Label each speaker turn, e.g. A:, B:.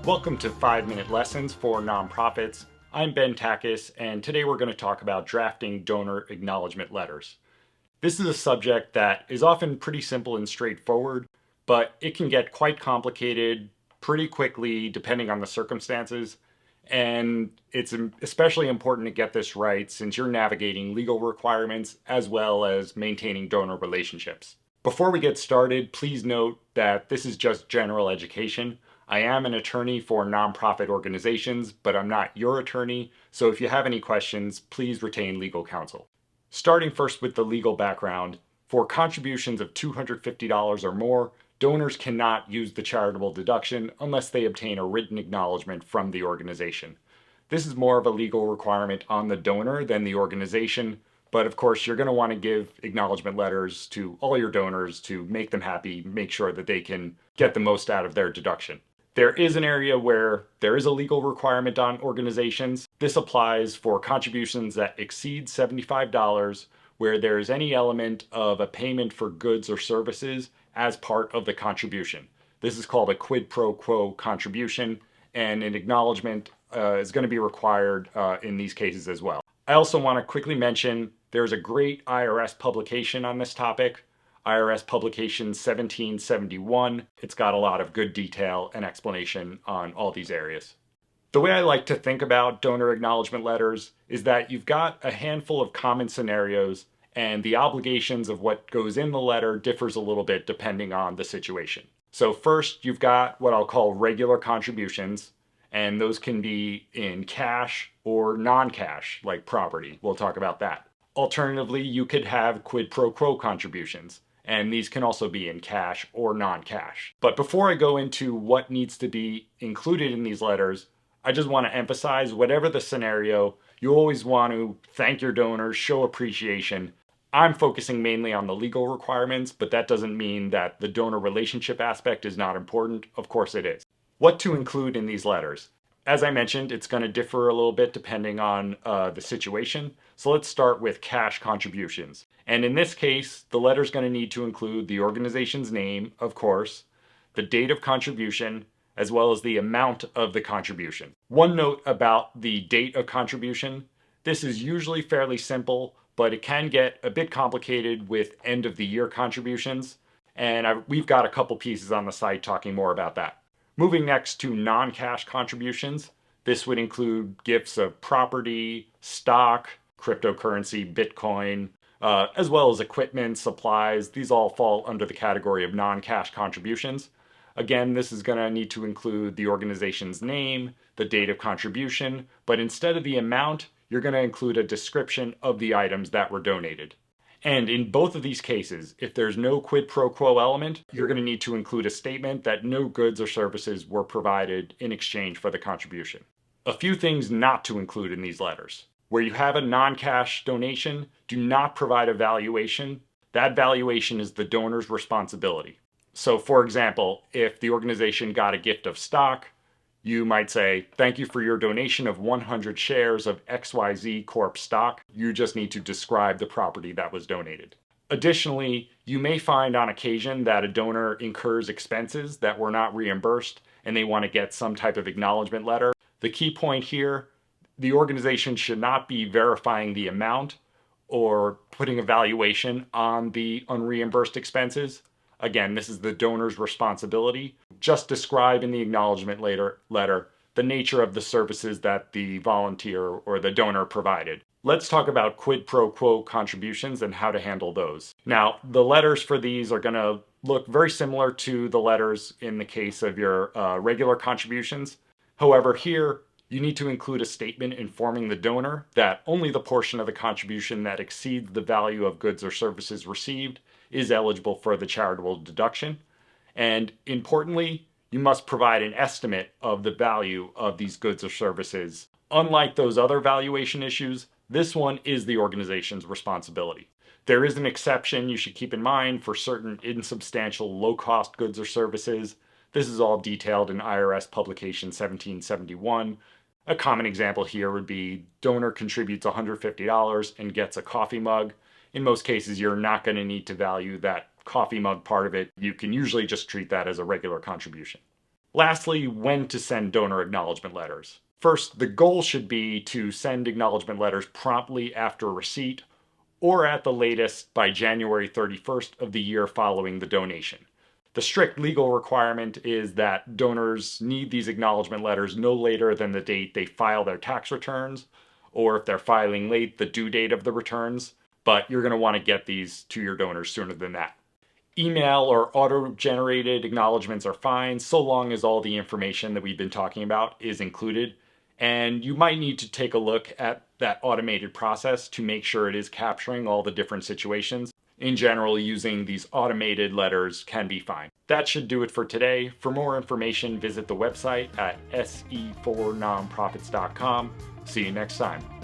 A: Welcome to 5-Minute Lessons for Nonprofits. I'm Ben Takis, and today we're going to talk about drafting donor acknowledgement letters. This is a subject that is often pretty simple and straightforward, but it can get quite complicated pretty quickly depending on the circumstances. And it's especially important to get this right since you're navigating legal requirements as well as maintaining donor relationships. Before we get started, please note that this is just general education. I am an attorney for nonprofit organizations, but I'm not your attorney, so if you have any questions, please retain legal counsel. Starting first with the legal background, for contributions of $250 or more, donors cannot use the charitable deduction unless they obtain a written acknowledgement from the organization. This is more of a legal requirement on the donor than the organization, but of course you're going to want to give acknowledgement letters to all your donors to make them happy, make sure that they can get the most out of their deduction. There is an area where there is a legal requirement on organizations. This applies for contributions that exceed $75, where there is any element of a payment for goods or services as part of the contribution. This is called a quid pro quo contribution, and an acknowledgement is going to be required in these cases as well. I also want to quickly mention there's a great IRS publication on this topic, IRS publication 1771. It's got a lot of good detail and explanation on all these areas. The way I like to think about donor acknowledgement letters is that you've got a handful of common scenarios, and the obligations of what goes in the letter differs a little bit depending on the situation. So first, you've got what I'll call regular contributions, and those can be in cash or non-cash, like property. We'll talk about that. Alternatively, you could have quid pro quo contributions, and these can also be in cash or non-cash. But before I go into what needs to be included in these letters, I just want to emphasize, whatever the scenario, you always want to thank your donors, show appreciation. I'm focusing mainly on the legal requirements, but that doesn't mean that the donor relationship aspect is not important. Of course it is. What to include in these letters? As I mentioned, it's going to differ a little bit depending on the situation. So let's start with cash contributions. And in this case, the letter's going to need to include the organization's name, of course, the date of contribution, as well as the amount of the contribution. One note about the date of contribution: this is usually fairly simple, but it can get a bit complicated with end of the year contributions. And we've got a couple pieces on the site talking more about that. Moving next to non-cash contributions, this would include gifts of property, stock, cryptocurrency, Bitcoin, as well as equipment, supplies. These all fall under the category of non-cash contributions. Again, this is going to need to include the organization's name, the date of contribution, but instead of the amount, you're going to include a description of the items that were donated. And in both of these cases, if there's no quid pro quo element, you're going to need to include a statement that no goods or services were provided in exchange for the contribution. A few things not to include in these letters. Where you have a non-cash donation, do not provide a valuation. That valuation is the donor's responsibility. So for example, if the organization got a gift of stock, you might say, thank you for your donation of 100 shares of XYZ Corp stock. You just need to describe the property that was donated. Additionally, you may find on occasion that a donor incurs expenses that were not reimbursed and they want to get some type of acknowledgement letter. The key point here, the organization should not be verifying the amount or putting a valuation on the unreimbursed expenses. Again, this is the donor's responsibility. Just describe in the acknowledgement letter the nature of the services that the volunteer or the donor provided. Let's talk about quid pro quo contributions and how to handle those. Now, the letters for these are going to look very similar to the letters in the case of your regular contributions. However, here, you need to include a statement informing the donor that only the portion of the contribution that exceeds the value of goods or services received is eligible for the charitable deduction. And importantly, you must provide an estimate of the value of these goods or services. Unlike those other valuation issues, this one is the organization's responsibility. There is an exception you should keep in mind for certain insubstantial low-cost goods or services. This is all detailed in IRS publication 1771. A common example here would be donor contributes $150 and gets a coffee mug. In most cases, you're not going to need to value that coffee mug part of it. You can usually just treat that as a regular contribution. Lastly, when to send donor acknowledgement letters. First, the goal should be to send acknowledgement letters promptly after receipt or at the latest by January 31st of the year following the donation. The strict legal requirement is that donors need these acknowledgement letters no later than the date they file their tax returns, or if they're filing late, the due date of the returns, but you're going to want to get these to your donors sooner than that. Email or auto-generated acknowledgments are fine, so long as all the information that we've been talking about is included. And you might need to take a look at that automated process to make sure it is capturing all the different situations. In general, using these automated letters can be fine. That should do it for today. For more information, visit the website at SE4nonprofits.com. See you next time.